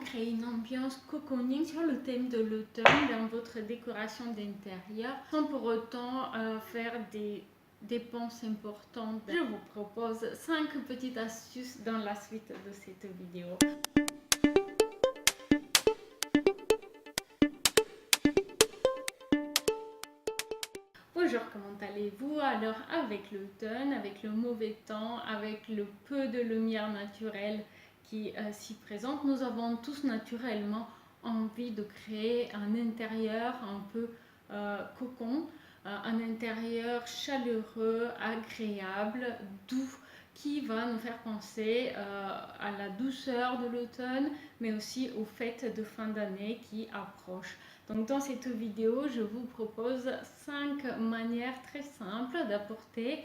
créer une ambiance cocooning sur le thème de l'automne dans votre décoration d'intérieur sans pour autant faire des dépenses importantes. Je vous propose 5 petites astuces dans la suite de cette vidéo. Bonjour, comment allez-vous? Alors avec l'automne, avec le mauvais temps, avec le peu de lumière naturelle qui s'y présente, nous avons tous naturellement envie de créer un intérieur un peu cocon, un intérieur chaleureux, agréable, doux, qui va nous faire penser à la douceur de l'automne, mais aussi aux fêtes de fin d'année qui approchent. Donc dans cette vidéo, je vous propose 5 manières très simples d'apporter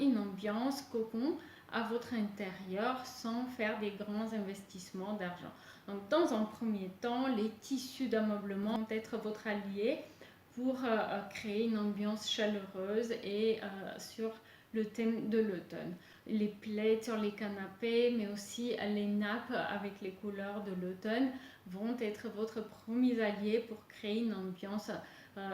une ambiance cocon à votre intérieur sans faire des grands investissements d'argent. Donc dans un premier temps, les tissus d'ameublement vont être votre allié pour créer une ambiance chaleureuse et sur le thème de l'automne. Les plaids sur les canapés, mais aussi les nappes avec les couleurs de l'automne vont être votre premier allié pour créer une ambiance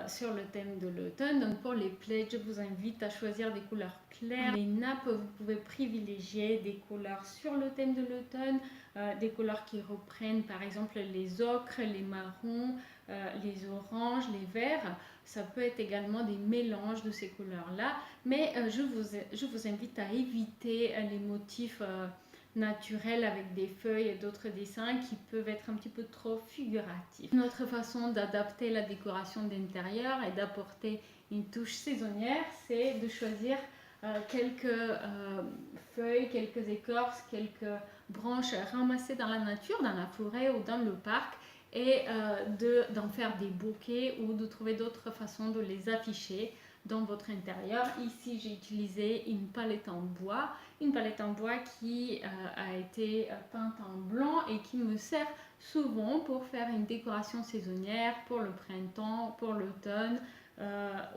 sur le thème de l'automne. Donc pour les plaids, je vous invite à choisir des couleurs claires. Les nappes, vous pouvez privilégier des couleurs sur le thème de l'automne, des couleurs qui reprennent par exemple les ocres, les marrons, les oranges, les verts. Ça peut être également des mélanges de ces couleurs-là, mais je vous invite à éviter les motifs naturels avec des feuilles et d'autres dessins qui peuvent être un petit peu trop figuratifs. Une autre façon d'adapter la décoration d'intérieur et d'apporter une touche saisonnière, c'est de choisir quelques feuilles, quelques écorces, quelques branches ramassées dans la nature, dans la forêt ou dans le parc, et d'en faire des bouquets ou de trouver d'autres façons de les afficher dans votre intérieur. Ici, j'ai utilisé une palette en bois qui a été peinte en blanc et qui me sert souvent pour faire une décoration saisonnière pour le printemps, pour l'automne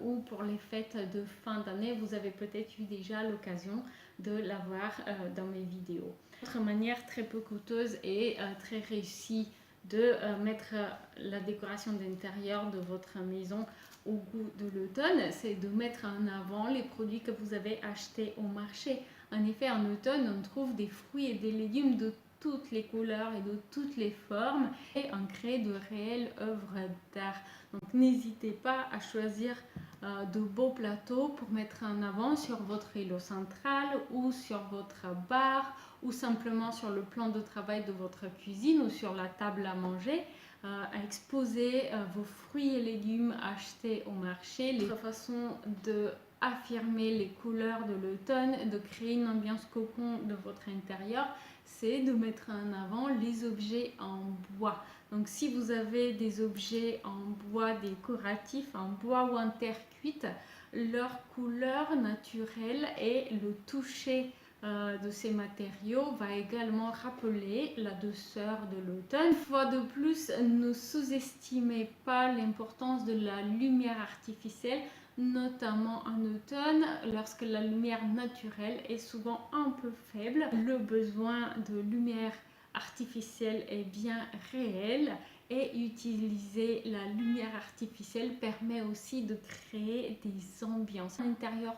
ou pour les fêtes de fin d'année. Vous avez peut-être eu déjà l'occasion de la voir dans mes vidéos. Autre manière très peu coûteuse et très réussie de mettre la décoration d'intérieur de votre maison au goût de l'automne, c'est de mettre en avant les produits que vous avez achetés au marché. En effet, en automne, on trouve des fruits et des légumes de toutes les couleurs et de toutes les formes et on crée de réelles œuvres d'art. Donc n'hésitez pas à choisir de beaux plateaux pour mettre en avant sur votre îlot central ou sur votre bar ou simplement sur le plan de travail de votre cuisine ou sur la table à manger. À exposer vos fruits et légumes achetés au marché. Les façons de affirmer les couleurs de l'automne, de créer une ambiance cocon de votre intérieur, c'est de mettre en avant les objets en bois. Donc si vous avez des objets en bois décoratifs, en bois ou en terre cuite, leur couleur naturelle et le toucher de ces matériaux va également rappeler la douceur de l'automne. Une fois de plus, ne sous-estimez pas l'importance de la lumière artificielle, notamment en automne, lorsque la lumière naturelle est souvent un peu faible. Le besoin de lumière artificielle est bien réel et utiliser la lumière artificielle permet aussi de créer des ambiances intérieures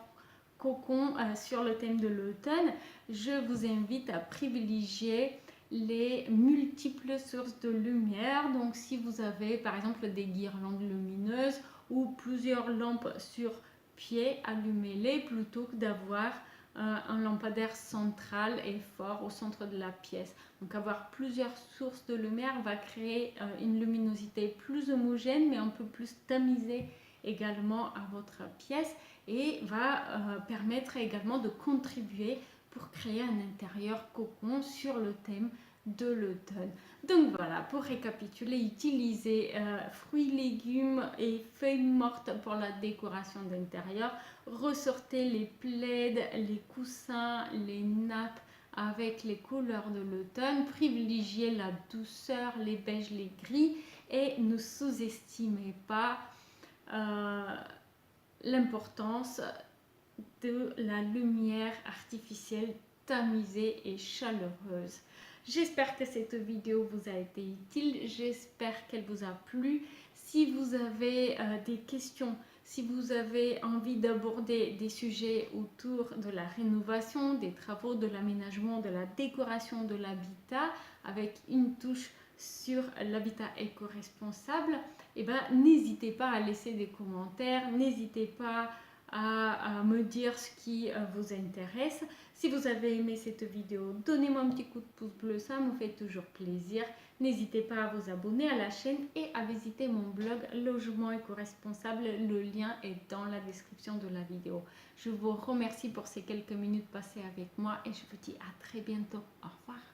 cocon sur le thème de l'automne. Je vous invite à privilégier les multiples sources de lumière. Donc si vous avez par exemple des guirlandes lumineuses ou plusieurs lampes sur pied, allumez-les plutôt que d'avoir un lampadaire central et fort au centre de la pièce. Donc avoir plusieurs sources de lumière va créer une luminosité plus homogène mais un peu plus tamisée également à votre pièce et va permettre également de contribuer pour créer un intérieur cocon sur le thème de l'automne. Donc voilà, pour récapituler, utilisez fruits, légumes et feuilles mortes pour la décoration d'intérieur. Ressortez les plaids, les coussins, les nappes avec les couleurs de l'automne. Privilégiez la douceur, les beiges, les gris et ne sous-estimez pas l'importance de la lumière artificielle tamisée et chaleureuse. J'espère que cette vidéo vous a été utile, j'espère qu'elle vous a plu. Si vous avez des questions, si vous avez envie d'aborder des sujets autour de la rénovation, des travaux, de l'aménagement, de la décoration de l'habitat, avec une touche sur l'habitat éco-responsable, eh ben, n'hésitez pas à laisser des commentaires, n'hésitez pas à me dire ce qui vous intéresse. Si vous avez aimé cette vidéo, donnez-moi un petit coup de pouce bleu, ça me fait toujours plaisir. N'hésitez pas à vous abonner à la chaîne et à visiter mon blog Logement éco-responsable. Le lien est dans la description de la vidéo. Je vous remercie pour ces quelques minutes passées avec moi et je vous dis à très bientôt. Au revoir.